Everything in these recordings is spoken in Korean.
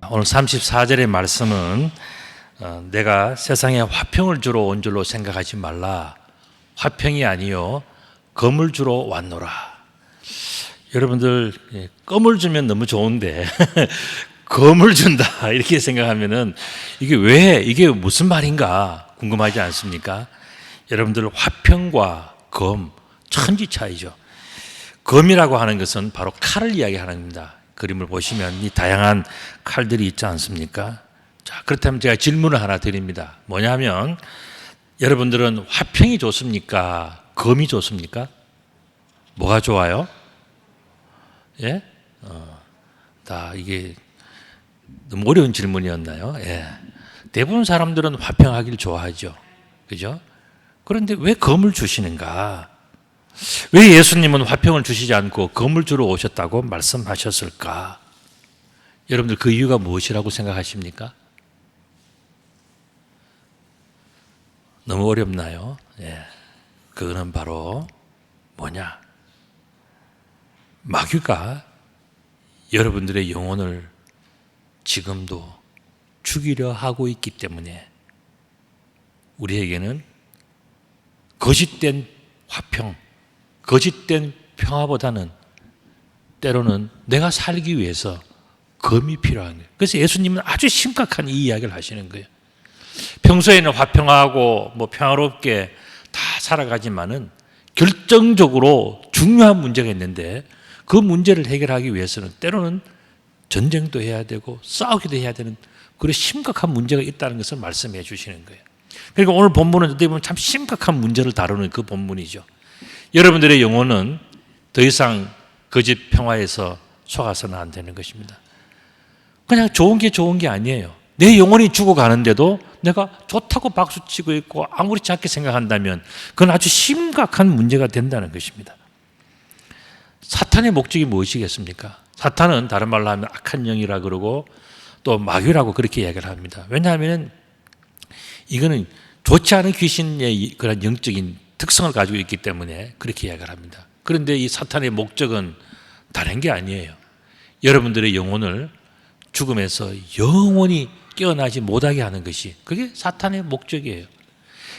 오늘 34절의 말씀은 내가 세상에 화평을 주러 온 줄로 생각하지 말라. 화평이 아니요 검을 주러 왔노라. 여러분들 껌을 주면 너무 좋은데 검을 준다 이렇게 생각하면은 이게 무슨 말인가 궁금하지 않습니까? 여러분들 화평과 검 천지 차이죠. 검이라고 하는 것은 바로 칼을 이야기하는 겁니다. 그림을 보시면 이 다양한 칼들이 있지 않습니까? 자, 그렇다면 제가 질문을 하나 드립니다. 뭐냐면 여러분들은 화평이 좋습니까? 검이 좋습니까? 뭐가 좋아요? 예? 이게 너무 어려운 질문이었나요? 예. 대부분 사람들은 화평하기를 좋아하죠. 그죠? 그런데 왜 검을 주시는가? 왜 예수님은 화평을 주시지 않고 검을 주러 오셨다고 말씀하셨을까? 여러분들 그 이유가 무엇이라고 생각하십니까? 너무 어렵나요? 예. 그거는 바로 뭐냐? 마귀가 여러분들의 영혼을 지금도 죽이려 하고 있기 때문에 우리에게는 거짓된 화평, 거짓된 평화보다는 때로는 내가 살기 위해서 검이 필요한 거예요. 그래서 예수님은 아주 심각한 이 이야기를 하시는 거예요. 평소에는 화평하고 평화롭게 다 살아가지만은 결정적으로 중요한 문제가 있는데 그 문제를 해결하기 위해서는 때로는 전쟁도 해야 되고 싸우기도 해야 되는 그런 심각한 문제가 있다는 것을 말씀해 주시는 거예요. 그러니까 오늘 본문은 어떻게 보면 참 심각한 문제를 다루는 그 본문이죠. 여러분들의 영혼은 더 이상 거짓 평화에서 속아서는 안 되는 것입니다. 그냥 좋은 게 아니에요. 내 영혼이 죽어가는데도 내가 좋다고 박수치고 있고 아무렇지 않게 생각한다면 그건 아주 심각한 문제가 된다는 것입니다. 사탄의 목적이 무엇이겠습니까? 사탄은 다른 말로 하면 악한 영이라 그러고 또 마귀라고 그렇게 이야기를 합니다. 왜냐하면 이거는 좋지 않은 귀신의 그런 영적인 특성을 가지고 있기 때문에 그렇게 이야기를 합니다. 그런데 이 사탄의 목적은 다른 게 아니에요. 여러분들의 영혼을 죽음에서 영원히 깨어나지 못하게 하는 것이 그게 사탄의 목적이에요.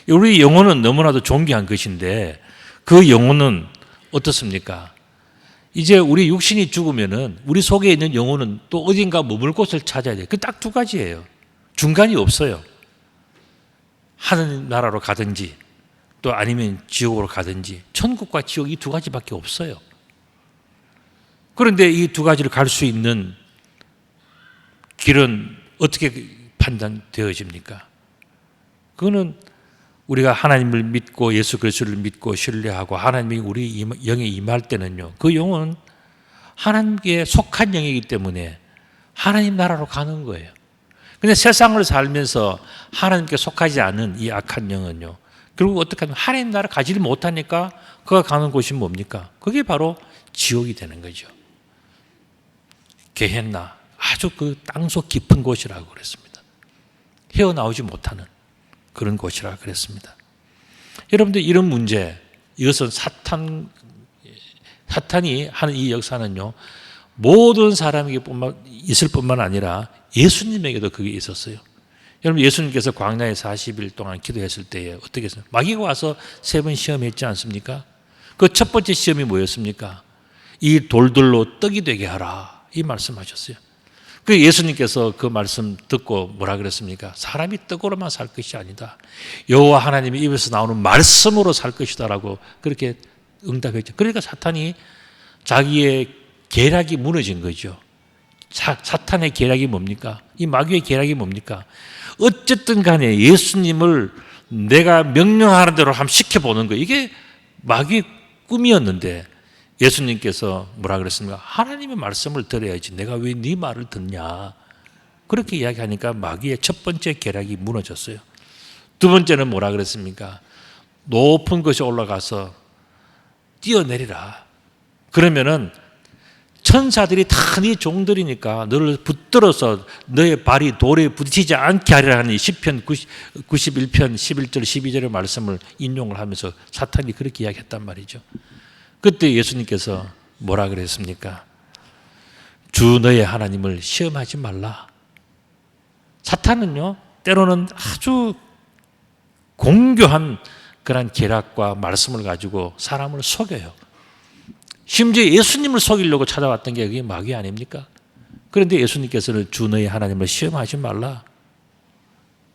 우리 영혼은 너무나도 존귀한 것인데 그 영혼은 어떻습니까? 이제 우리 육신이 죽으면은 우리 속에 있는 영혼은 또 어딘가 머물 곳을 찾아야 돼요. 그 딱 두 가지예요. 중간이 없어요. 하느님 나라로 가든지 또 아니면 지옥으로 가든지 천국과 지옥 이 두 가지밖에 없어요. 그런데 이 두 가지를 갈 수 있는 길은 어떻게 판단되어집니까? 그거는 우리가 하나님을 믿고 예수 그리스도를 믿고 신뢰하고 하나님이 우리 영에 임할 때는요, 그 영은 하나님께 속한 영이기 때문에 하나님 나라로 가는 거예요. 근데 세상을 살면서 하나님께 속하지 않은 이 악한 영은요, 결국 어떻게 하면 하나님 나라 가지를 못하니까 그가 가는 곳이 뭡니까? 그게 바로 지옥이 되는 거죠. 게헨나, 아주 그 땅속 깊은 곳이라고 그랬습니다. 헤어나오지 못하는 그런 곳이라 그랬습니다. 여러분들 이런 문제, 이것은 사탄이 하는 이 역사는요, 모든 사람에게 있을 뿐만 아니라 예수님에게도 그게 있었어요. 여러분 예수님께서 광야에 40일 동안 기도했을 때에 어떻게 했어요? 마귀가 와서 3번 시험했지 않습니까? 그 첫 번째 시험이 뭐였습니까? 이 돌들로 떡이 되게 하라, 이 말씀하셨어요. 그 예수님께서 그 말씀 듣고 뭐라 그랬습니까? 사람이 떡으로만 살 것이 아니다. 여호와 하나님의 입에서 나오는 말씀으로 살 것이다라고 그렇게 응답했죠. 그러니까 사탄이 자기의 계략이 무너진 거죠. 사탄의 계략이 뭡니까? 이 마귀의 계략이 뭡니까? 어쨌든 간에 예수님을 내가 명령하는 대로 한번 시켜보는 거예요. 이게 마귀의 꿈이었는데 예수님께서 뭐라 그랬습니까? 하나님의 말씀을 들어야지 내가 왜 네 말을 듣냐, 그렇게 이야기하니까 마귀의 첫 번째 계략이 무너졌어요. 두 번째는 뭐라 그랬습니까? 높은 곳에 올라가서 뛰어내리라. 그러면은 천사들이 다 네 종들이니까 너를 붙들어서 너의 발이 돌에 부딪히지 않게 하리라 하는 시편 91편 11절 12절의 말씀을 인용을 하면서 사탄이 그렇게 이야기했단 말이죠. 그때 예수님께서 뭐라 그랬습니까? 주 너의 하나님을 시험하지 말라. 사탄은요, 때로는 아주 공교한 그런 계략과 말씀을 가지고 사람을 속여요. 심지어 예수님을 속이려고 찾아왔던 게 그게 마귀 아닙니까? 그런데 예수님께서는 주 너의 하나님을 시험하지 말라,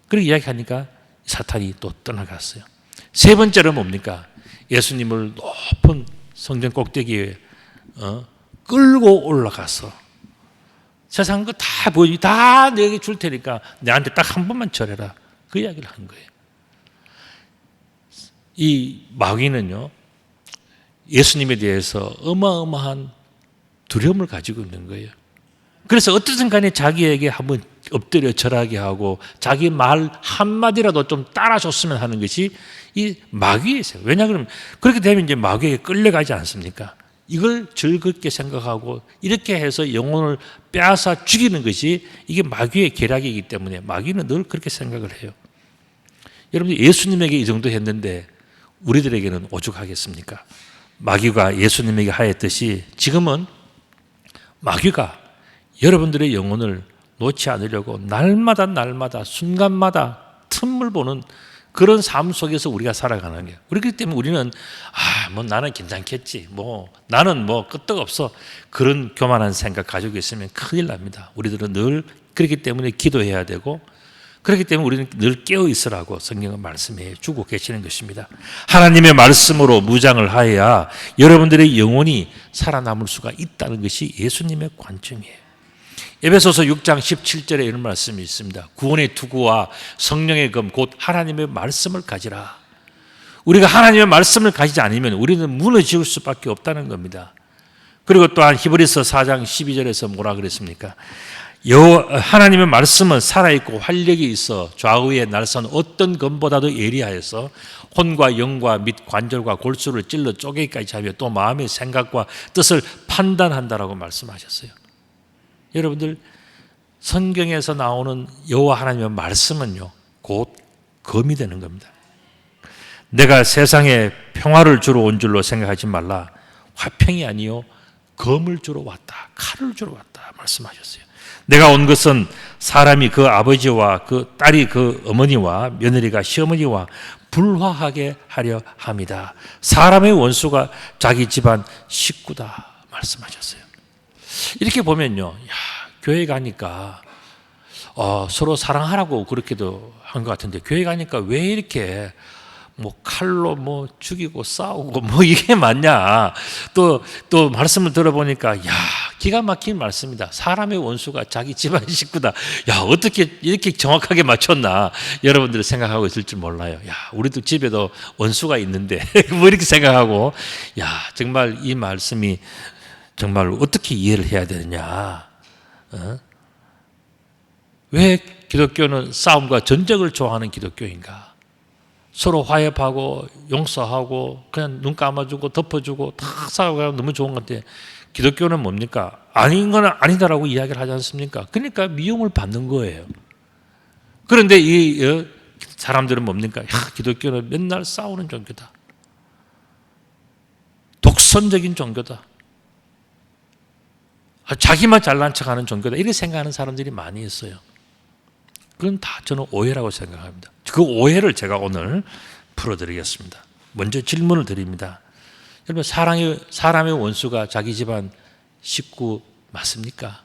그렇게 이야기하니까 사탄이 또 떠나갔어요. 세 번째로 뭡니까? 예수님을 높은 성전 꼭대기에 끌고 올라가서 세상 거 다 보여주기, 다 내게 줄 테니까 내한테 딱 한 번만 절해라, 그 이야기를 한 거예요. 이 마귀는요, 예수님에 대해서 어마어마한 두려움을 가지고 있는 거예요. 그래서 어떻든 간에 자기에게 한번 엎드려 절하게 하고 자기 말 한마디라도 좀 따라줬으면 하는 것이 이 마귀에서. 왜냐하면 그렇게 되면 이제 마귀에게 끌려가지 않습니까? 이걸 즐겁게 생각하고 이렇게 해서 영혼을 빼앗아 죽이는 것이 이게 마귀의 계략이기 때문에 마귀는 늘 그렇게 생각을 해요. 여러분 예수님에게 이 정도 했는데 우리들에게는 오죽하겠습니까? 마귀가 예수님에게 하였듯이 지금은 마귀가 여러분들의 영혼을 놓지 않으려고 날마다 순간마다 틈을 보는 그런 삶 속에서 우리가 살아가는 거예요. 그렇기 때문에 우리는 뭐 나는 괜찮겠지, 뭐 나는 뭐 끄떡없어, 그런 교만한 생각 가지고 있으면 큰일 납니다. 우리들은 늘 그렇기 때문에 기도해야 되고, 그렇기 때문에 우리는 늘 깨어 있으라고 성경은 말씀해 주고 계시는 것입니다. 하나님의 말씀으로 무장을 하여야 여러분들의 영혼이 살아남을 수가 있다는 것이 예수님의 관점이에요. 에베소서 6장 17절에 이런 말씀이 있습니다. 구원의 투구와 성령의 검 곧 하나님의 말씀을 가지라. 우리가 하나님의 말씀을 가지지 않으면 우리는 무너질 수밖에 없다는 겁니다. 그리고 또한 히브리서 4장 12절에서 뭐라 그랬습니까? 하나님의 말씀은 살아있고 활력이 있어 좌우에 날선 어떤 검보다도 예리하여서 혼과 영과 및 관절과 골수를 찔러 쪼개기까지 하며 또 마음의 생각과 뜻을 판단한다라고 말씀하셨어요. 여러분들 성경에서 나오는 여호와 하나님의 말씀은요, 곧 검이 되는 겁니다. 내가 세상에 평화를 주러 온 줄로 생각하지 말라. 화평이 아니요 검을 주러 왔다, 칼을 주러 왔다 말씀하셨어요. 내가 온 것은 사람이 그 아버지와 그 딸이 그 어머니와 며느리가 시어머니와 불화하게 하려 합니다. 사람의 원수가 자기 집안 식구다 말씀하셨어요. 이렇게 보면요, 야, 교회 가니까 서로 사랑하라고 그렇게도 한 것 같은데, 교회 가니까 왜 이렇게 뭐 칼로 뭐 죽이고 싸우고 뭐 이게 맞냐? 또 말씀을 들어보니까 야, 기가 막힌 말씀이다. 사람의 원수가 자기 집안 식구다. 야, 어떻게 이렇게 정확하게 맞췄나? 여러분들이 생각하고 있을 줄 몰라요. 야, 우리도 집에도 원수가 있는데 뭐 이렇게 생각하고, 야, 정말 이 말씀이 정말 어떻게 이해를 해야 되느냐? 왜 기독교는 싸움과 전쟁을 좋아하는 기독교인가? 서로 화해하고 용서하고 그냥 눈 감아주고 덮어주고 다 싸우고 너무 좋은 건데, 기독교는 뭡니까? 아닌 건 아니다라고 이야기를 하지 않습니까? 그러니까 미움을 받는 거예요. 그런데 이 사람들은 뭡니까? 야, 기독교는 맨날 싸우는 종교다. 독선적인 종교다. 자기만 잘난 척하는 종교다. 이렇게 생각하는 사람들이 많이 있어요. 그건 다 저는 오해라고 생각합니다. 그 오해를 제가 오늘 풀어드리겠습니다. 먼저 질문을 드립니다. 여러분, 사람의 원수가 자기 집안 식구 맞습니까?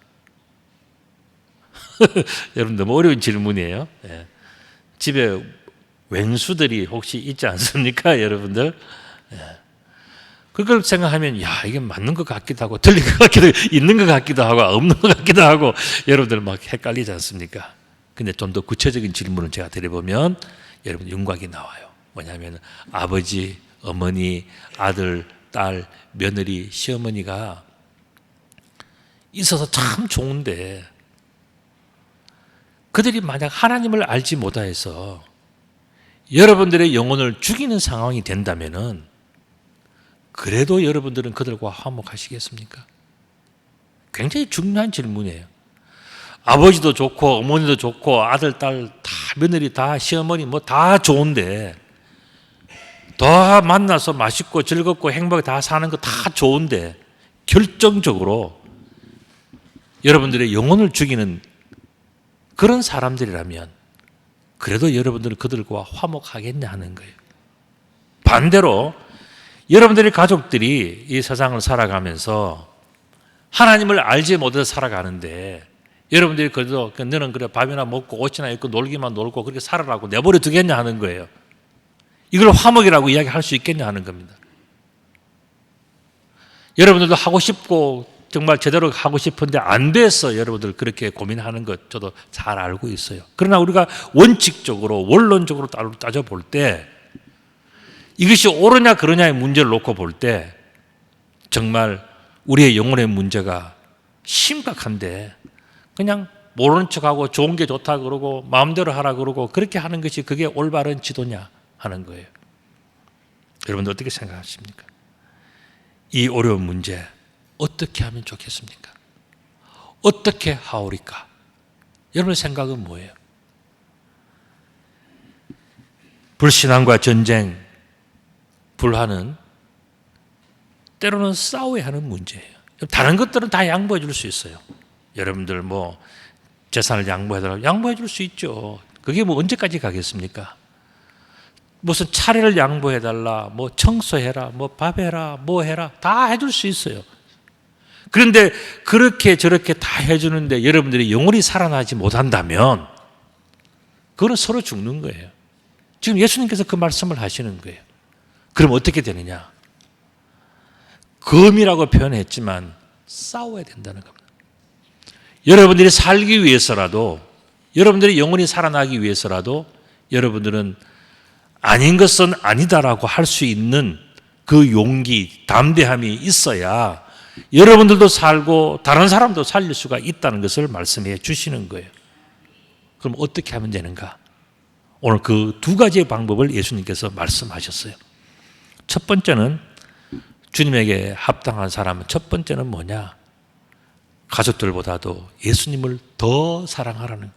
여러분, 너무 어려운 질문이에요. 예. 집에 왼수들이 혹시 있지 않습니까, 여러분들? 예. 그걸 생각하면 야, 이게 맞는 것 같기도 하고 틀린 것 같기도 하고 있는 것 같기도 하고 없는 것 같기도 하고 여러분들 막 헷갈리지 않습니까? 근데 좀 더 구체적인 질문을 제가 드려보면 여러분 윤곽이 나와요. 뭐냐면 아버지, 어머니, 아들, 딸, 며느리, 시어머니가 있어서 참 좋은데 그들이 만약 하나님을 알지 못하여서 여러분들의 영혼을 죽이는 상황이 된다면은 그래도 여러분들은 그들과 화목하시겠습니까? 굉장히 중요한 질문이에요. 아버지도 좋고 어머니도 좋고 아들, 딸 다 며느리 다 시어머니 뭐 다 좋은데 다 만나서 맛있고 즐겁고 행복하게 다 사는 거 다 좋은데 결정적으로 여러분들의 영혼을 죽이는 그런 사람들이라면 그래도 여러분들은 그들과 화목하겠냐 하는 거예요. 반대로 여러분들의 가족들이 이 세상을 살아가면서 하나님을 알지 못해서 살아가는데 여러분들이 그래도 너는 그래 밥이나 먹고 옷이나 입고 놀기만 놀고 그렇게 살아라고 내버려 두겠냐 하는 거예요. 이걸 화목이라고 이야기할 수 있겠냐 하는 겁니다. 여러분들도 하고 싶고 정말 제대로 하고 싶은데 안 돼서 여러분들 그렇게 고민하는 것 저도 잘 알고 있어요. 그러나 우리가 원칙적으로 원론적으로 따져볼 때 이것이 옳으냐 그러냐의 문제를 놓고 볼 때 정말 우리의 영혼의 문제가 심각한데 그냥 모르는 척하고 좋은 게 좋다 그러고 마음대로 하라 그러고 그렇게 하는 것이 그게 올바른 지도냐 하는 거예요. 여러분들 어떻게 생각하십니까? 이 어려운 문제 어떻게 하면 좋겠습니까? 어떻게 하오리까? 여러분의 생각은 뭐예요? 불신앙과 전쟁, 불화는 때로는 싸워야 하는 문제예요. 다른 것들은 다 양보해 줄 수 있어요. 여러분들 뭐 재산을 양보해달라고 양보해 줄 수 있죠. 그게 뭐 언제까지 가겠습니까? 무슨 차례를 양보해달라, 뭐 청소해라, 뭐 밥해라, 뭐 해라 다 해줄 수 있어요. 그런데 그렇게 저렇게 다 해주는데 여러분들이 영원히 살아나지 못한다면 그건 서로 죽는 거예요. 지금 예수님께서 그 말씀을 하시는 거예요. 그럼 어떻게 되느냐? 금이라고 표현했지만 싸워야 된다는 겁니다. 여러분들이 살기 위해서라도 여러분들이 영원히 살아나기 위해서라도 여러분들은 아닌 것은 아니다라고 할 수 있는 그 용기, 담대함이 있어야 여러분들도 살고 다른 사람도 살릴 수가 있다는 것을 말씀해 주시는 거예요. 그럼 어떻게 하면 되는가? 오늘 그 두 가지의 방법을 예수님께서 말씀하셨어요. 첫 번째는 주님에게 합당한 사람은 첫 번째는 뭐냐? 가족들보다도 예수님을 더 사랑하라는.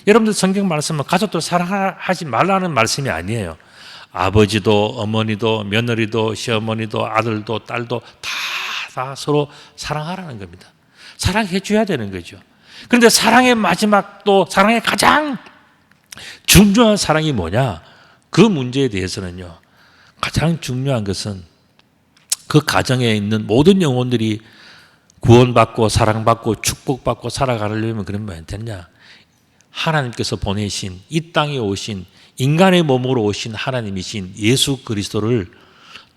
여러분들 성경 말씀은 가족들 사랑하지 말라는 말씀이 아니에요. 아버지도 어머니도 며느리도 시어머니도 아들도 딸도 다 서로 사랑하라는 겁니다. 사랑해 줘야 되는 거죠. 그런데 사랑의 마지막, 또 사랑의 가장 중요한 사랑이 뭐냐? 그 문제에 대해서는요, 가장 중요한 것은 그 가정에 있는 모든 영혼들이 구원받고 사랑받고 축복받고 살아가려면 그런 뭐 됐냐? 하나님께서 보내신, 이 땅에 오신, 인간의 몸으로 오신 하나님이신 예수 그리스도를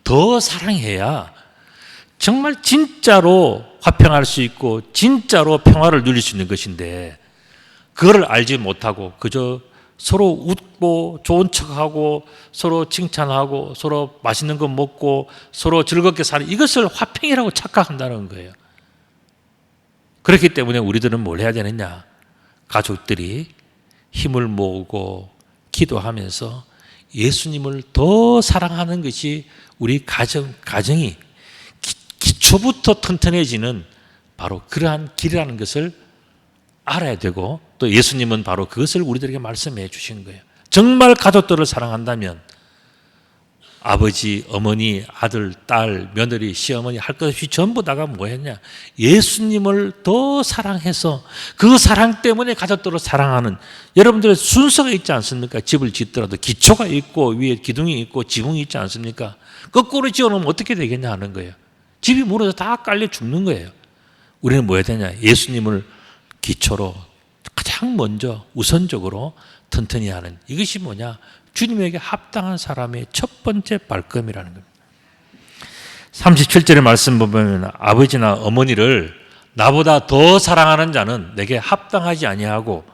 더 사랑해야 정말 진짜로 화평할 수 있고 진짜로 평화를 누릴 수 있는 것인데, 그걸 알지 못하고 그저 서로 웃고 좋은 척하고 서로 칭찬하고 서로 맛있는 거 먹고 서로 즐겁게 사는, 이것을 화평이라고 착각한다는 거예요. 그렇기 때문에 우리들은 뭘 해야 되느냐? 가족들이 힘을 모으고 기도하면서 예수님을 더 사랑하는 것이 우리 가정이 기초부터 튼튼해지는 바로 그러한 길이라는 것을 알아야 되고, 또 예수님은 바로 그것을 우리들에게 말씀해 주신 거예요. 정말 가족들을 사랑한다면 아버지, 어머니, 아들, 딸, 며느리, 시어머니 할 것 없이 전부 다가 뭐였냐? 예수님을 더 사랑해서 그 사랑 때문에 가족들을 사랑하는, 여러분들의 순서가 있지 않습니까? 집을 짓더라도 기초가 있고 위에 기둥이 있고 지붕이 있지 않습니까? 거꾸로 지어놓으면 어떻게 되겠냐 하는 거예요. 집이 무너져 다 깔려 죽는 거예요. 우리는 뭐 해야 되냐? 예수님을 기초로 가장 먼저 우선적으로 튼튼히 하는, 이것이 뭐냐? 주님에게 합당한 사람의 첫 번째 발걸음이라는 겁니다. 37절의 말씀 보면 아버지나 어머니를 나보다 더 사랑하는 자는 내게 합당하지 아니하고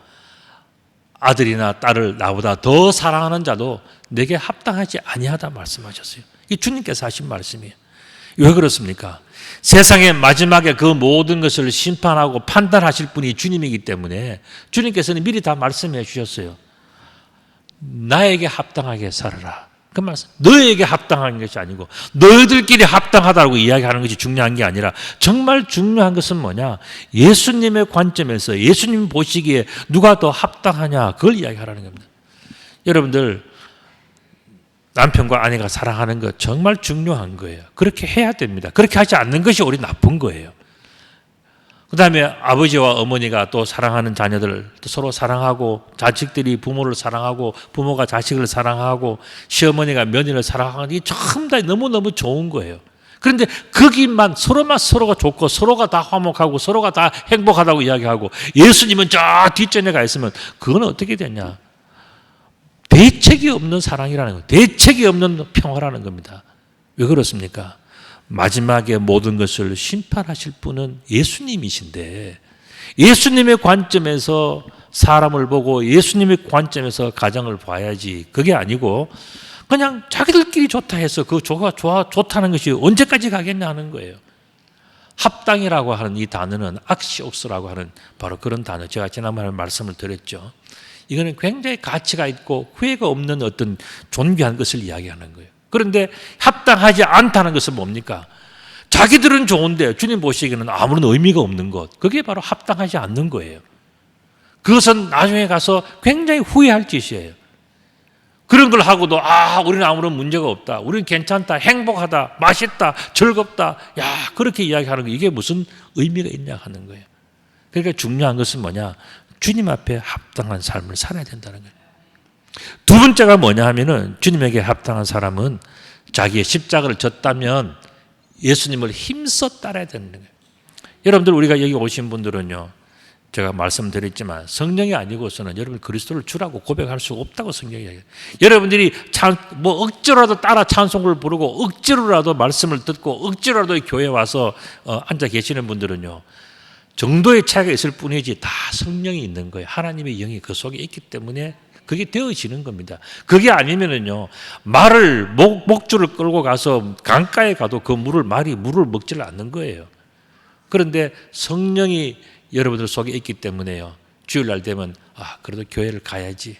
아들이나 딸을 나보다 더 사랑하는 자도 내게 합당하지 아니하다 말씀하셨어요. 이게 주님께서 하신 말씀이에요. 왜 그렇습니까? 세상의 마지막에 그 모든 것을 심판하고 판단하실 분이 주님이기 때문에 주님께서는 미리 다 말씀해 주셨어요. 나에게 합당하게 살아라. 그 말씀, 너에게 합당한 것이 아니고 너희들끼리 합당하다고 이야기하는 것이 중요한 게 아니라, 정말 중요한 것은 뭐냐? 예수님의 관점에서 예수님 보시기에 누가 더 합당하냐, 그걸 이야기하라는 겁니다. 여러분들, 남편과 아내가 사랑하는 것 정말 중요한 거예요. 그렇게 해야 됩니다. 그렇게 하지 않는 것이 우리 나쁜 거예요. 그 다음에 아버지와 어머니가 또 사랑하는 자녀들 또 서로 사랑하고, 자식들이 부모를 사랑하고 부모가 자식을 사랑하고 시어머니가 며느리를 사랑하는 게 전부 다 너무너무 좋은 거예요. 그런데 거기만 서로가 좋고 서로가 다 화목하고 서로가 다 행복하다고 이야기하고 예수님은 저 뒷전에 가 있으면 그건 어떻게 되냐? 대책이 없는 사랑이라는 거예요. 대책이 없는 평화라는 겁니다. 왜 그렇습니까? 마지막에 모든 것을 심판하실 분은 예수님이신데, 예수님의 관점에서 사람을 보고 예수님의 관점에서 가정을 봐야지, 그게 아니고 그냥 자기들끼리 좋다 해서 그 좋다는 것이 언제까지 가겠냐 하는 거예요. 합당이라고 하는 이 단어는 악시옥스라고 하는 바로 그런 단어, 제가 지난번에 말씀을 드렸죠. 이거는 굉장히 가치가 있고 후회가 없는 어떤 존귀한 것을 이야기하는 거예요. 그런데 합당하지 않다는 것은 뭡니까? 자기들은 좋은데 주님 보시기에는 아무런 의미가 없는 것, 그게 바로 합당하지 않는 거예요. 그것은 나중에 가서 굉장히 후회할 짓이에요. 그런 걸 하고도 우리는 아무런 문제가 없다, 우리는 괜찮다, 행복하다, 맛있다, 즐겁다, 그렇게 이야기하는 거, 이게 무슨 의미가 있냐 하는 거예요. 그러니까 중요한 것은 뭐냐? 주님 앞에 합당한 삶을 살아야 된다는 거예요. 두 번째가 뭐냐 하면은, 주님에게 합당한 사람은 자기의 십자가를 졌다면 예수님을 힘써 따라야 되는 거예요. 여러분들, 우리가 여기 오신 분들은요, 제가 말씀드렸지만 성령이 아니고서는 여러분 그리스도를 주라고 고백할 수 없다고 성경이 이야기해요. 여러분들이 억지로라도 따라 찬송을 부르고 억지로라도 말씀을 듣고 억지로라도 교회에 와서 앉아 계시는 분들은요, 정도의 차이가 있을 뿐이지 다 성령이 있는 거예요. 하나님의 영이 그 속에 있기 때문에 그게 되어지는 겁니다. 그게 아니면은요, 목줄을 끌고 가서 강가에 가도 그 말이 물을 먹지를 않는 거예요. 그런데 성령이 여러분들 속에 있기 때문에요, 주일날 되면 그래도 교회를 가야지,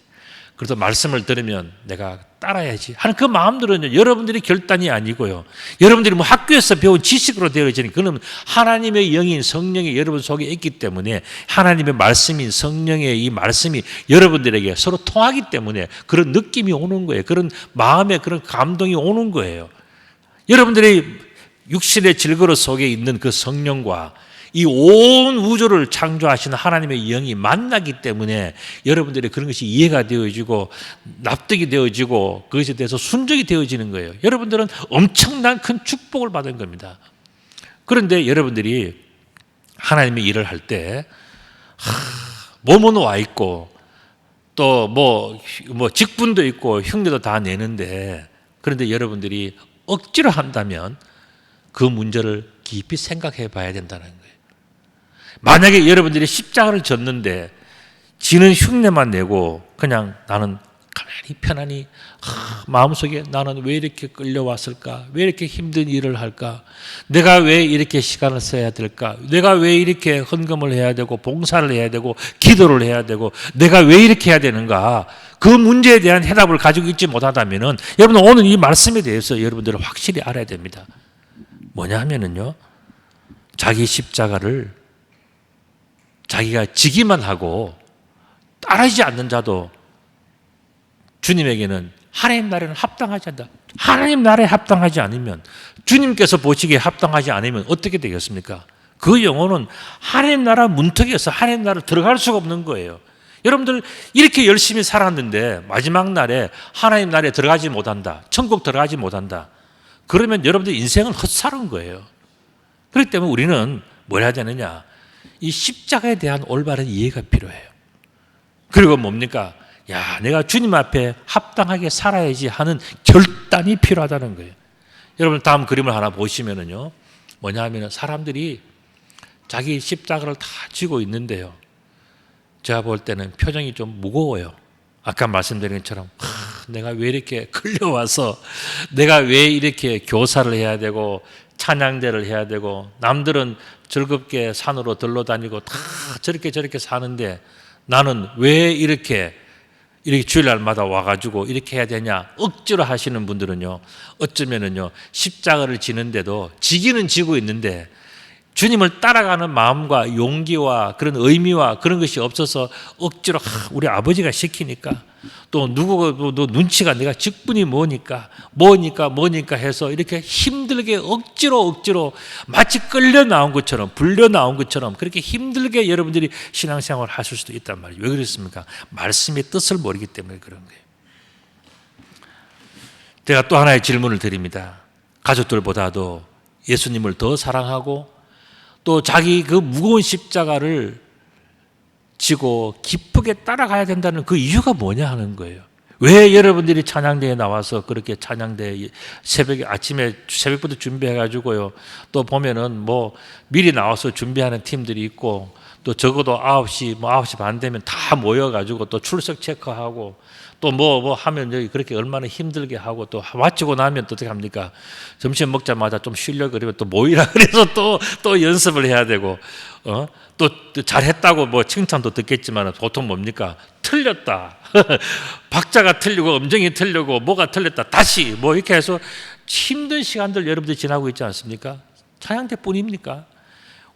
그래도 말씀을 들으면 내가 따라야지 하는 그 마음들은요, 여러분들이 결단이 아니고요, 여러분들이 학교에서 배운 지식으로 되어지는, 그는 하나님의 영인 성령이 여러분 속에 있기 때문에 하나님의 말씀인 성령의 이 말씀이 여러분들에게 서로 통하기 때문에 그런 느낌이 오는 거예요. 그런 마음에 그런 감동이 오는 거예요. 여러분들이 육신의 질거릇 속에 있는 그 성령과 이 온 우주를 창조하시는 하나님의 영이 만나기 때문에 여러분들이 그런 것이 이해가 되어지고 납득이 되어지고 그것에 대해서 순종이 되어지는 거예요. 여러분들은 엄청난 큰 축복을 받은 겁니다. 그런데 여러분들이 하나님의 일을 할 때 몸은 와 있고 또 뭐 직분도 있고 흉내도 다 내는데, 그런데 여러분들이 억지로 한다면 그 문제를 깊이 생각해 봐야 된다는 거예요. 만약에 여러분들이 십자가를 졌는데 지는 흉내만 내고 그냥 나는 가만히 편안히 마음속에 나는 왜 이렇게 끌려왔을까? 왜 이렇게 힘든 일을 할까? 내가 왜 이렇게 시간을 써야 될까? 내가 왜 이렇게 헌금을 해야 되고 봉사를 해야 되고 기도를 해야 되고 내가 왜 이렇게 해야 되는가? 그 문제에 대한 해답을 가지고 있지 못하다면은 여러분 오늘 이 말씀에 대해서 여러분들은 확실히 알아야 됩니다. 뭐냐 하면은요, 자기 십자가를 자기가 지기만 하고 따르지 않는 자도 주님에게는 하나님 나라에는 합당하지 않다. 하나님 나라에 합당하지 않으면, 주님께서 보시기에 합당하지 않으면 어떻게 되겠습니까? 그 영혼은 하나님 나라 문턱에서 하나님 나라로 들어갈 수가 없는 거예요. 여러분들 이렇게 열심히 살았는데 마지막 날에 하나님 나라에 들어가지 못한다. 천국 들어가지 못한다. 그러면 여러분들 인생은 헛살은 거예요. 그렇기 때문에 우리는 뭘 해야 되느냐? 이 십자가에 대한 올바른 이해가 필요해요. 그리고 뭡니까? 야, 내가 주님 앞에 합당하게 살아야지 하는 결단이 필요하다는 거예요. 여러분 다음 그림을 하나 보시면은요, 뭐냐 하면은 사람들이 자기 십자가를 다 쥐고 있는데요, 제가 볼 때는 표정이 좀 무거워요. 아까 말씀드린 것처럼 내가 왜 이렇게 끌려와서 내가 왜 이렇게 교사를 해야 되고 찬양대를 해야 되고 남들은 즐겁게 산으로 들러다니고 다 저렇게 사는데 나는 왜 이렇게 주일날마다 와가지고 이렇게 해야 되냐, 억지로 하시는 분들은요, 어쩌면은요, 십자가를 지는데도 지기는 지고 있는데 주님을 따라가는 마음과 용기와 그런 의미와 그런 것이 없어서 억지로 우리 아버지가 시키니까 또 누구도 눈치가 내가 직분이 뭐니까 해서 이렇게 힘들게 억지로 마치 끌려 나온 것처럼 불려 나온 것처럼 그렇게 힘들게 여러분들이 신앙생활을 하실 수도 있단 말이에요. 왜 그렇습니까? 말씀의 뜻을 모르기 때문에 그런 거예요. 제가 또 하나의 질문을 드립니다. 가족들보다도 예수님을 더 사랑하고 또 자기 그 무거운 십자가를 지고 기쁘게 따라가야 된다는 그 이유가 뭐냐 하는 거예요. 왜 여러분들이 찬양대에 나와서 그렇게 찬양대 새벽에 아침에 새벽부터 준비해가지고요, 또 보면은 뭐 미리 나와서 준비하는 팀들이 있고 또 적어도 9시 9시 반 되면 다 모여가지고 또 출석 체크하고 또 뭐 하면 여기 그렇게 얼마나 힘들게 하고 또 마치고 나면 또 어떻게 합니까? 점심 먹자마자 좀 쉬려고 그러면 또 모이라 그래서 또 연습을 해야 되고, 또 잘했다고 뭐 칭찬도 듣겠지만 보통 뭡니까? 틀렸다. 박자가 틀리고 음정이 틀리고 뭐가 틀렸다. 다시 뭐 이렇게 해서 힘든 시간들 여러분들이 지나고 있지 않습니까? 찬양대 뿐입니까?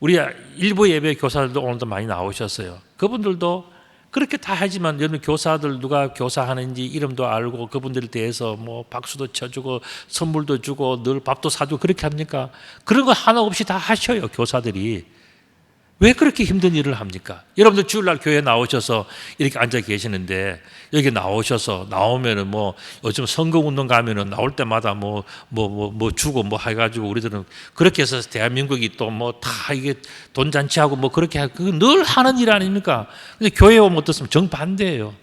우리 일부 예배 교사들도 오늘도 많이 나오셨어요. 그분들도 그렇게 다 하지만 여러분 교사들 누가 교사하는지 이름도 알고 그분들에 대해서 뭐 박수도 쳐주고 선물도 주고 늘 밥도 사주고 그렇게 합니까? 그런 거 하나 없이 다 하셔요, 교사들이. 왜 그렇게 힘든 일을 합니까? 여러분들 주일날 교회에 나오셔서 이렇게 앉아 계시는데 여기 나오면은 뭐 요즘 선거운동 가면은 나올 때마다 뭐 주고 뭐 해가지고 우리들은 그렇게 해서 대한민국이 또 뭐 다 이게 돈 잔치하고 뭐 그렇게 하고 그거 늘 하는 일 아닙니까? 근데 교회에 오면 어떻습니까? 정반대예요.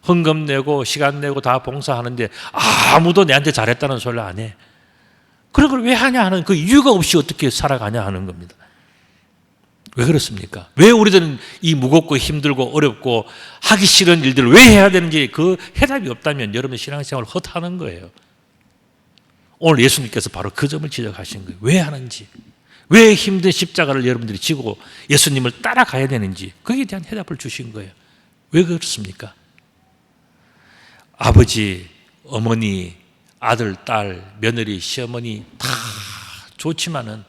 헌금 내고 시간 내고 다 봉사하는데 아무도 내한테 잘했다는 소리를 안 해. 그런 걸 왜 하냐 하는 그 이유가 없이 어떻게 살아가냐 하는 겁니다. 왜 그렇습니까? 왜 우리들은 이 무겁고 힘들고 어렵고 하기 싫은 일들을 왜 해야 되는지 그 해답이 없다면 여러분 신앙생활을 헛하는 거예요. 오늘 예수님께서 바로 그 점을 지적하신 거예요. 왜 하는지, 왜 힘든 십자가를 여러분들이 지고 예수님을 따라가야 되는지 거기에 대한 해답을 주신 거예요. 왜 그렇습니까? 아버지, 어머니, 아들, 딸, 며느리, 시어머니 다 좋지만은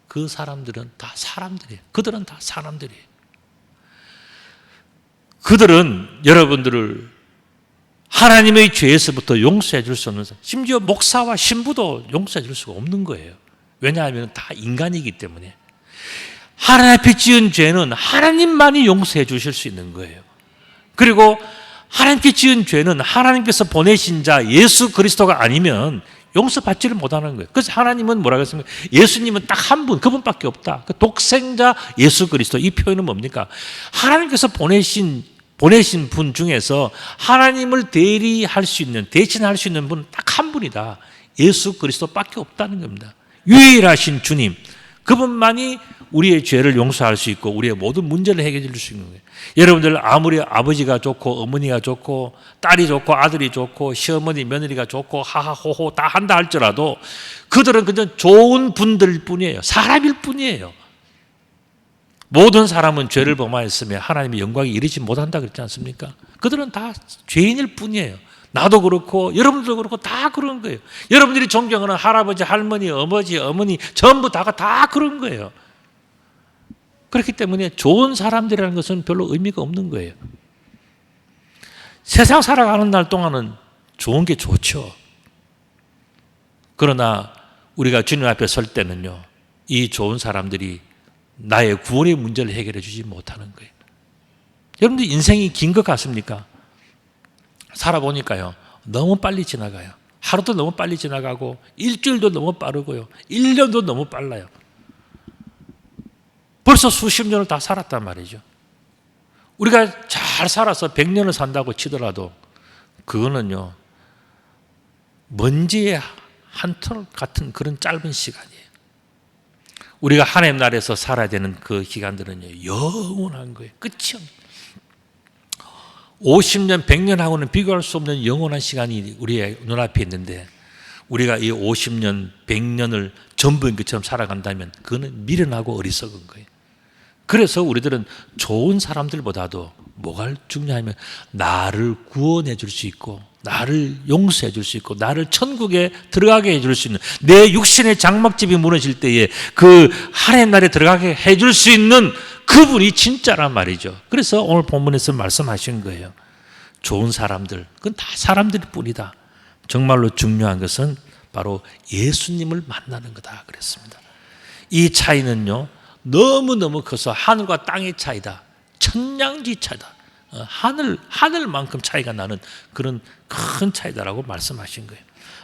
그 사람들은 다 사람들이에요. 그들은 다 사람들이에요. 그들은 여러분들을 하나님의 죄에서부터 용서해 줄 수 없는 사람, 심지어 목사와 신부도 용서해 줄 수가 없는 거예요. 왜냐하면 다 인간이기 때문에. 하나님 앞에 지은 죄는 하나님만이 용서해 주실 수 있는 거예요. 그리고 하나님께 지은 죄는 하나님께서 보내신 자 예수 그리스도가 아니면 용서받지를 못하는 거예요. 그래서 하나님은 뭐라고 했습니까? 예수님은 딱 한 분, 그분밖에 없다. 그 독생자 예수 그리스도, 이 표현은 뭡니까? 하나님께서 보내신 분 중에서 하나님을 대신할 수 있는 분은 딱 한 분이다. 예수 그리스도밖에 없다는 겁니다. 유일하신 주님, 그분만이 우리의 죄를 용서할 수 있고 우리의 모든 문제를 해결해 줄 수 있는 거예요. 여러분들 아무리 아버지가 좋고 어머니가 좋고 딸이 좋고 아들이 좋고 시어머니 며느리가 좋고 하하호호 다 한다 할지라도 그들은 그냥 좋은 분들일 뿐이에요. 사람일 뿐이에요. 모든 사람은 죄를 범하였으며 하나님의 영광에 이르지 못한다 그랬지 않습니까? 그들은 다 죄인일 뿐이에요. 나도 그렇고 여러분들도 그렇고 다 그런 거예요. 여러분들이 존경하는 할아버지, 할머니, 어머니 전부 다가 다 그런 거예요. 그렇기 때문에 좋은 사람들이라는 것은 별로 의미가 없는 거예요. 세상 살아가는 날 동안은 좋은 게 좋죠. 그러나 우리가 주님 앞에 설 때는요, 이 좋은 사람들이 나의 구원의 문제를 해결해 주지 못하는 거예요. 여러분들 인생이 긴 것 같습니까? 살아보니까요, 너무 빨리 지나가요. 하루도 너무 빨리 지나가고 일주일도 너무 빠르고요, 1년도 너무 빨라요. 벌써 수십 년을 다 살았단 말이죠. 우리가 잘 살아서 100년을 산다고 치더라도 그거는요, 먼지의 한 털 같은 그런 짧은 시간이에요. 우리가 하나님 나라에서 살아야 되는 그 기간들은요, 영원한 거예요. 끝이 없는 50년, 100년하고는 비교할 수 없는 영원한 시간이 우리의 눈앞에 있는데 우리가 이 50년, 100년을 전부인 것처럼 살아간다면 그거는 미련하고 어리석은 거예요. 그래서 우리들은 좋은 사람들보다도 뭐가 중요하면 나를 구원해 줄 수 있고 나를 용서해 줄 수 있고 나를 천국에 들어가게 해줄 수 있는, 내 육신의 장막집이 무너질 때에 그 하나님 나라에 들어가게 해줄 수 있는 그분이 진짜란 말이죠. 그래서 오늘 본문에서 말씀하신 거예요. 좋은 사람들, 그건 다 사람들일 뿐이다. 정말로 중요한 것은 바로 예수님을 만나는 거다 그랬습니다. 이 차이는요, 너무너무 커서 하늘과 땅의 차이다. 천냥지 차이다. 하늘만큼 차이가 나는 그런 큰 차이다라고 말씀하신 거예요.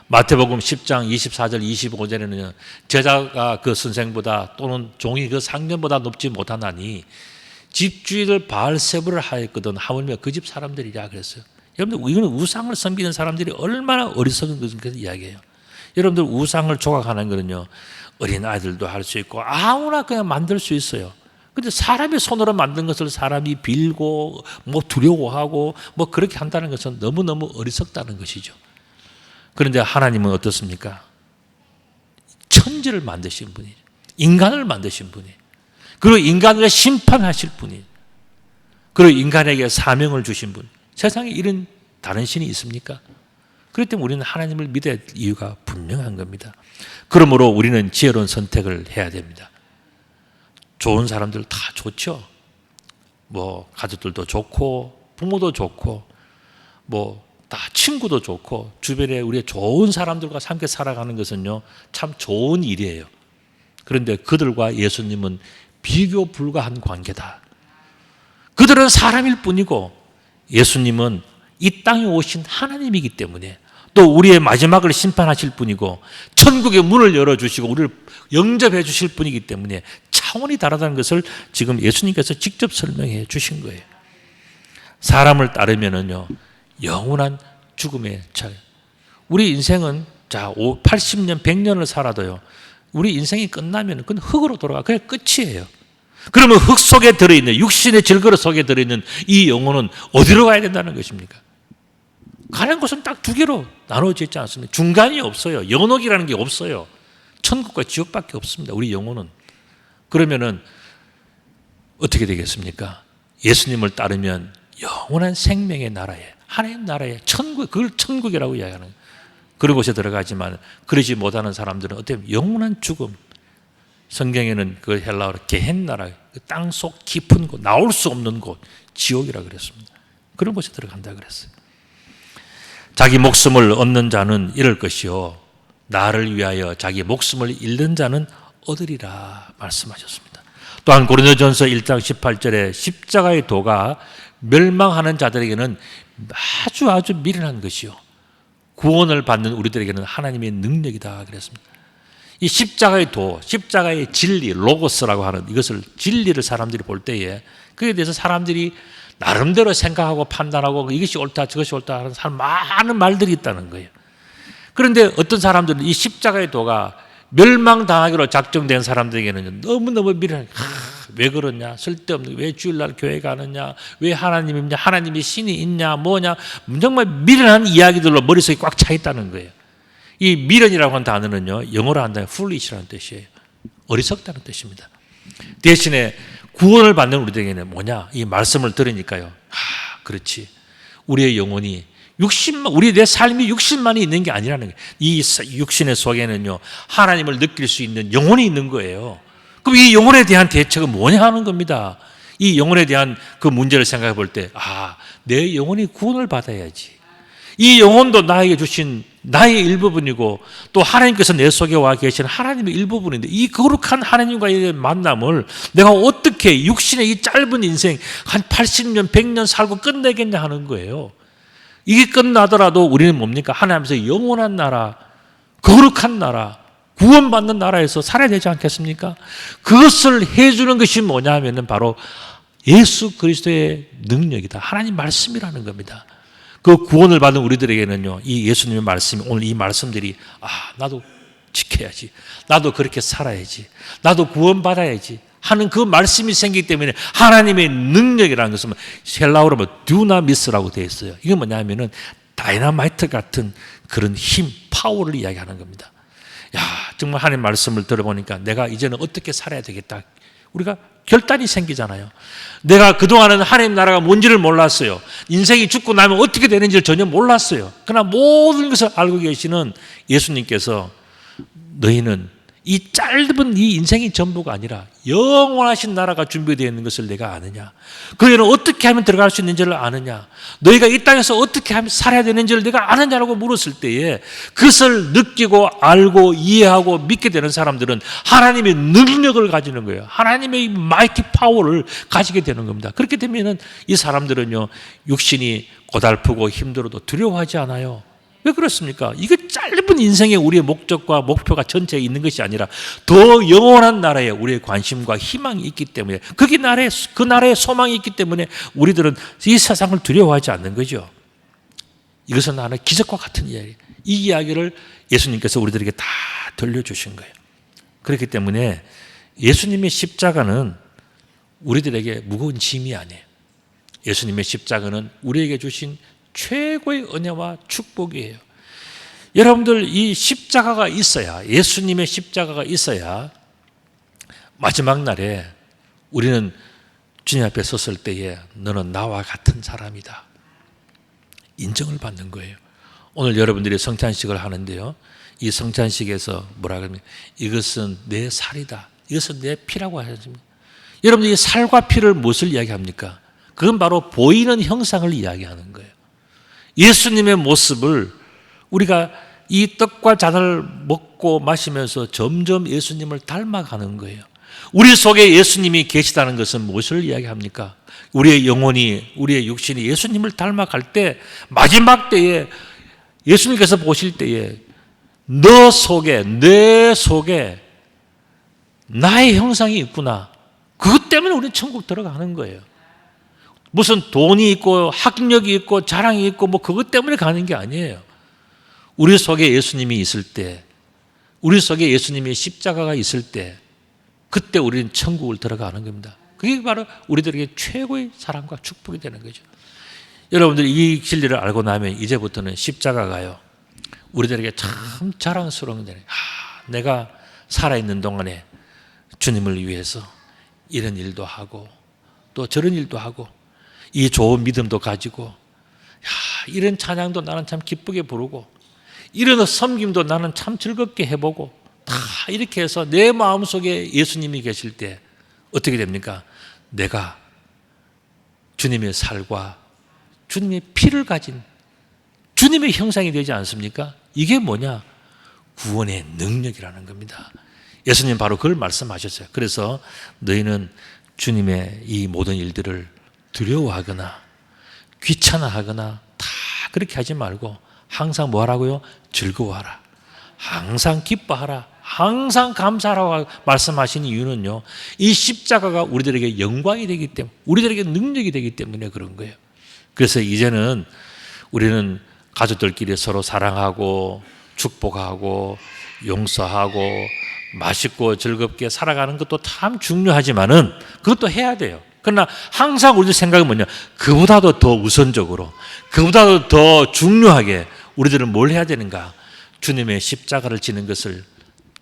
마태복음 10장 24절 25절에는 제자가 그 선생보다 또는 종이 그 상년보다 높지 못하나니 집주인을 바알세부를 하였거든 하물며 그 집 사람들이라 그랬어요. 여러분들, 이거는 우상을 섬기는 사람들이 얼마나 어리석은 것을 이야기해요. 여러분들, 우상을 조각하는 거는요, 어린 아이들도 할 수 있고 아무나 그냥 만들 수 있어요. 근데 사람의 손으로 만든 것을 사람이 빌고 뭐 두려워하고 뭐 그렇게 한다는 것은 너무너무 어리석다는 것이죠. 그런데 하나님은 어떻습니까? 천지를 만드신 분이에요. 인간을 만드신 분이에요. 그리고 인간을 심판하실 분이에요. 그리고 인간에게 사명을 주신 분. 세상에 이런 다른 신이 있습니까? 그렇기 때문에 우리는 하나님을 믿어야 할 이유가 분명한 겁니다. 그러므로 우리는 지혜로운 선택을 해야 됩니다. 좋은 사람들 다 좋죠. 뭐 가족들도 좋고 부모도 좋고 뭐 다 친구도 좋고 주변에 우리의 좋은 사람들과 함께 살아가는 것은요, 참 좋은 일이에요. 그런데 그들과 예수님은 비교 불가한 관계다. 그들은 사람일 뿐이고 예수님은 이 땅에 오신 하나님이기 때문에, 또 우리의 마지막을 심판하실 분이고 천국의 문을 열어주시고 우리를 영접해 주실 분이기 때문에 차원이 다르다는 것을 지금 예수님께서 직접 설명해 주신 거예요. 사람을 따르면은요, 영원한 죽음에 처해. 우리 인생은 80년, 100년을 살아도요, 우리 인생이 끝나면 그건 흙으로 돌아가. 그게 끝이에요. 그러면 흙 속에 들어있는, 육신의 질그릇 속에 들어있는 이 영혼은 어디로 가야 된다는 것입니까? 가는 곳은 딱 두 개로 나눠져 있지 않습니까? 중간이 없어요. 연옥이라는 게 없어요. 천국과 지옥밖에 없습니다. 우리 영혼은. 그러면은 어떻게 되겠습니까? 예수님을 따르면 영원한 생명의 나라에, 하나님 나라에, 천국, 그걸 천국이라고 이야기하는 거예요. 그런 곳에 들어가지만 그러지 못하는 사람들은 어떻게 보면 영원한 죽음, 성경에는 그 헬라어로 게헨나라, 땅 속 깊은 곳, 나올 수 없는 곳, 지옥이라고 그랬습니다. 그런 곳에 들어간다 그랬어요. 자기 목숨을 얻는 자는 잃을 것이요 나를 위하여 자기 목숨을 잃는 자는 얻으리라 말씀하셨습니다. 또한 고린도전서 1장 18절에 십자가의 도가 멸망하는 자들에게는 아주 미련한 것이요 구원을 받는 우리들에게는 하나님의 능력이다 그랬습니다. 이 십자가의 도, 십자가의 진리, 로고스라고 하는 이것을 진리를 사람들이 볼 때에 그에 대해서 사람들이 나름대로 생각하고 판단하고 이것이 옳다 저것이 옳다 하는 많은 말들이 있다는 거예요. 그런데 어떤 사람들은 이 십자가의 도가 멸망당하기로 작정된 사람들에게는 너무너무 미련해. 왜 그러냐? 쓸데없는 왜 주일날 교회 가느냐? 왜 하나님이냐? 하나님이 신이 있냐? 뭐냐? 정말 미련한 이야기들로 머릿속에 꽉 차 있다는 거예요. 이 미련이라고 하는 단어는요, 영어로 한다면 foolish라는 뜻이에요. 어리석다는 뜻입니다. 대신에 구원을 받는 우리들에게는 뭐냐? 이 말씀을 들으니까요. 그렇지. 우리의 영혼이 우리 내 삶이 육신만이 있는 게 아니라는 거예요. 이 육신의 속에는요, 하나님을 느낄 수 있는 영혼이 있는 거예요. 그럼 이 영혼에 대한 대책은 뭐냐 하는 겁니다. 이 영혼에 대한 그 문제를 생각해 볼 때, 내 영혼이 구원을 받아야지. 이 영혼도 나에게 주신 나의 일부분이고 또 하나님께서 내 속에 와 계신 하나님의 일부분인데 이 거룩한 하나님과의 만남을 내가 어떻게 육신의 이 짧은 인생 한 80년, 100년 살고 끝내겠냐 하는 거예요. 이게 끝나더라도 우리는 뭡니까? 하나님께서 영원한 나라, 거룩한 나라, 구원받는 나라에서 살아야 되지 않겠습니까? 그것을 해주는 것이 뭐냐 하면은 바로 예수 그리스도의 능력이다. 하나님 말씀이라는 겁니다. 그 구원을 받은 우리들에게는요, 이 예수님의 말씀이, 오늘 이 말씀들이, 나도 지켜야지. 나도 그렇게 살아야지. 나도 구원받아야지. 하는 그 말씀이 생기기 때문에 하나님의 능력이라는 것은 헬라어로 두나미스라고 되어 있어요. 이게 뭐냐 하면은 다이너마이트 같은 그런 힘, 파워를 이야기하는 겁니다. 정말 하나님 말씀을 들어보니까 내가 이제는 어떻게 살아야 되겠다. 우리가 결단이 생기잖아요. 내가 그동안은 하나님 나라가 뭔지를 몰랐어요. 인생이 죽고 나면 어떻게 되는지를 전혀 몰랐어요. 그러나 모든 것을 알고 계시는 예수님께서 너희는 이 짧은 이 인생이 전부가 아니라 영원하신 나라가 준비되어 있는 것을 내가 아느냐? 거기는 어떻게 하면 들어갈 수 있는지를 아느냐? 너희가 이 땅에서 어떻게 하면 살아야 되는지를 내가 아느냐라고 물었을 때에 그것을 느끼고 알고 이해하고 믿게 되는 사람들은 하나님의 능력을 가지는 거예요. 하나님의 마이티 파워를 가지게 되는 겁니다. 그렇게 되면은 이 사람들은요, 육신이 고달프고 힘들어도 두려워하지 않아요. 왜 그렇습니까? 이거 짧은 인생의 우리의 목적과 목표가 전체에 있는 것이 아니라 더 영원한 나라에 우리의 관심과 희망이 있기 때문에 그 나라에 소망이 있기 때문에 우리들은 이 세상을 두려워하지 않는 거죠. 이것은 하나의 기적과 같은 이야기. 이 이야기를 예수님께서 우리들에게 다 들려주신 거예요. 그렇기 때문에 예수님의 십자가는 우리들에게 무거운 짐이 아니에요. 예수님의 십자가는 우리에게 주신 최고의 은혜와 축복이에요. 여러분들 이 십자가가 있어야, 예수님의 십자가가 있어야 마지막 날에 우리는 주님 앞에 섰을 때에 너는 나와 같은 사람이다 인정을 받는 거예요. 오늘 여러분들이 성찬식을 하는데요, 이 성찬식에서 뭐라 그러면 이것은 내 살이다, 이것은 내 피라고 하십니다. 여러분들이 살과 피를 무엇을 이야기합니까? 그건 바로 보이는 형상을 이야기하는 거예요. 예수님의 모습을 우리가 이 떡과 잔을 먹고 마시면서 점점 예수님을 닮아가는 거예요. 우리 속에 예수님이 계시다는 것은 무엇을 이야기합니까? 우리의 영혼이, 우리의 육신이 예수님을 닮아갈 때 마지막 때에 예수님께서 보실 때에 너 속에, 내 속에 나의 형상이 있구나. 그것 때문에 우리는 천국 들어가는 거예요. 무슨 돈이 있고 학력이 있고 자랑이 있고 뭐 그것 때문에 가는 게 아니에요. 우리 속에 예수님이 있을 때, 우리 속에 예수님의 십자가가 있을 때 그때 우리는 천국을 들어가는 겁니다. 그게 바로 우리들에게 최고의 사랑과 축복이 되는 거죠. 여러분들 이 진리를 알고 나면 이제부터는 십자가가요, 우리들에게 참 자랑스러운 거예요. 내가 살아있는 동안에 주님을 위해서 이런 일도 하고 또 저런 일도 하고 이 좋은 믿음도 가지고 이런 찬양도 나는 참 기쁘게 부르고 이런 섬김도 나는 참 즐겁게 해보고 다 이렇게 해서 내 마음속에 예수님이 계실 때 어떻게 됩니까? 내가 주님의 살과 주님의 피를 가진 주님의 형상이 되지 않습니까? 이게 뭐냐? 구원의 능력이라는 겁니다. 예수님 바로 그걸 말씀하셨어요. 그래서 너희는 주님의 이 모든 일들을 두려워하거나 귀찮아하거나 다 그렇게 하지 말고 항상 뭐 하라고요? 즐거워하라. 항상 기뻐하라. 항상 감사하라고 말씀하신 이유는요, 이 십자가가 우리들에게 영광이 되기 때문에, 우리들에게 능력이 되기 때문에 그런 거예요. 그래서 이제는 우리는 가족들끼리 서로 사랑하고 축복하고 용서하고 맛있고 즐겁게 살아가는 것도 참 중요하지만은 그것도 해야 돼요. 그러나 항상 우리들 생각은 뭐냐? 그보다도 더 우선적으로, 그보다도 더 중요하게 우리들은 뭘 해야 되는가? 주님의 십자가를 지는 것을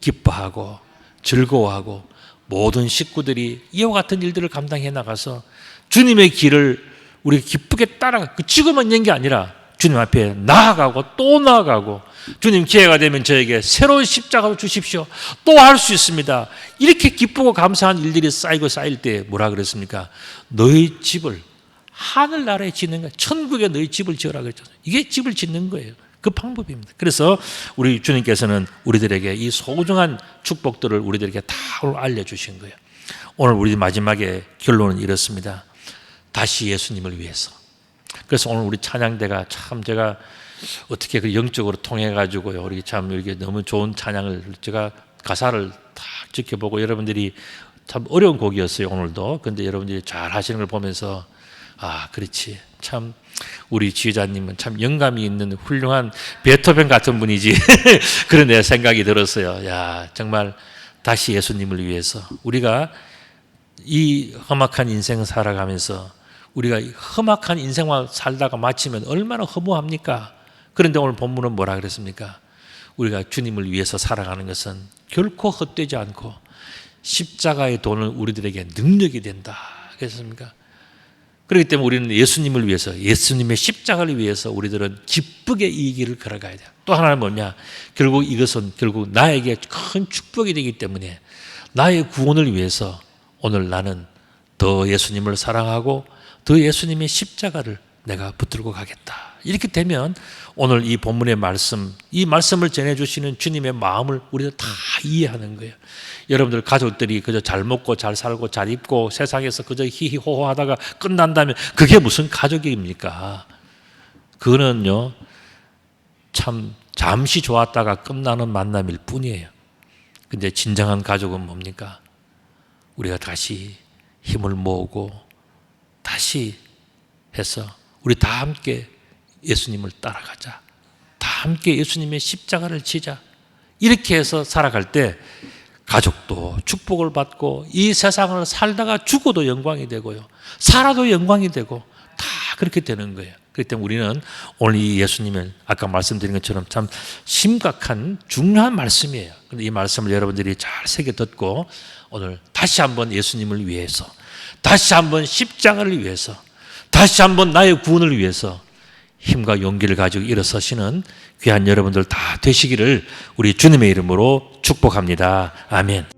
기뻐하고 즐거워하고 모든 식구들이 이와 같은 일들을 감당해 나가서 주님의 길을 우리가 기쁘게 따라가, 지고만 있는 게 아니라 주님 앞에 나아가고 또 나아가고, 주님 기회가 되면 저에게 새로운 십자가를 주십시오. 또 할 수 있습니다. 이렇게 기쁘고 감사한 일들이 쌓이고 쌓일 때 뭐라 그랬습니까? 너희 집을 하늘나라에 짓는 거야. 천국에 너희 집을 지어라 그랬잖아요. 이게 집을 짓는 거예요. 그 방법입니다. 그래서 우리 주님께서는 우리들에게 이 소중한 축복들을 우리들에게 다 알려주신 거예요. 오늘 우리 마지막에 결론은 이렇습니다. 다시 예수님을 위해서. 그래서 오늘 우리 찬양대가 참 제가 어떻게 그 영적으로 통해가지고요, 우리 참 이렇게 너무 좋은 찬양을 제가 가사를 다 지켜보고, 여러분들이 참 어려운 곡이었어요, 오늘도. 근데 여러분들이 잘 하시는 걸 보면서, 아, 그렇지. 참 우리 지휘자님은 참 영감이 있는 훌륭한 베토벤 같은 분이지. 그런 내 생각이 들었어요. 야, 정말 다시 예수님을 위해서 우리가 이 험악한 인생을 살아가면서 우리가 험악한 인생만 살다가 마치면 얼마나 허무합니까? 그런데 오늘 본문은 뭐라 그랬습니까? 우리가 주님을 위해서 살아가는 것은 결코 헛되지 않고 십자가의 돈은 우리들에게 능력이 된다. 그랬습니까? 그렇기 때문에 우리는 예수님을 위해서, 예수님의 십자가를 위해서 우리들은 기쁘게 이 길을 걸어가야 돼요. 또 하나는 뭐냐? 결국 이것은 결국 나에게 큰 축복이 되기 때문에 나의 구원을 위해서 오늘 나는 더 예수님을 사랑하고 더 예수님의 십자가를 내가 붙들고 가겠다. 이렇게 되면 오늘 이 본문의 말씀, 이 말씀을 전해주시는 주님의 마음을 우리가 다 이해하는 거예요. 여러분들 가족들이 그저 잘 먹고 잘 살고 잘 입고 세상에서 그저 히히호호 하다가 끝난다면 그게 무슨 가족입니까? 그거는요, 참 잠시 좋았다가 끝나는 만남일 뿐이에요. 근데 진정한 가족은 뭡니까? 우리가 다시 힘을 모으고 다시 해서 우리 다 함께 예수님을 따라가자. 다 함께 예수님의 십자가를 지자. 이렇게 해서 살아갈 때 가족도 축복을 받고 이 세상을 살다가 죽어도 영광이 되고요, 살아도 영광이 되고 다 그렇게 되는 거예요. 그렇기 때문에 우리는 오늘 이 예수님을 아까 말씀드린 것처럼 참 심각한 중요한 말씀이에요. 그런데 이 말씀을 여러분들이 잘 새겨 듣고 오늘 다시 한번 예수님을 위해서, 다시 한번 십자가를 위해서, 다시 한번 나의 구원을 위해서 힘과 용기를 가지고 일어서시는 귀한 여러분들 다 되시기를 우리 주님의 이름으로 축복합니다. 아멘.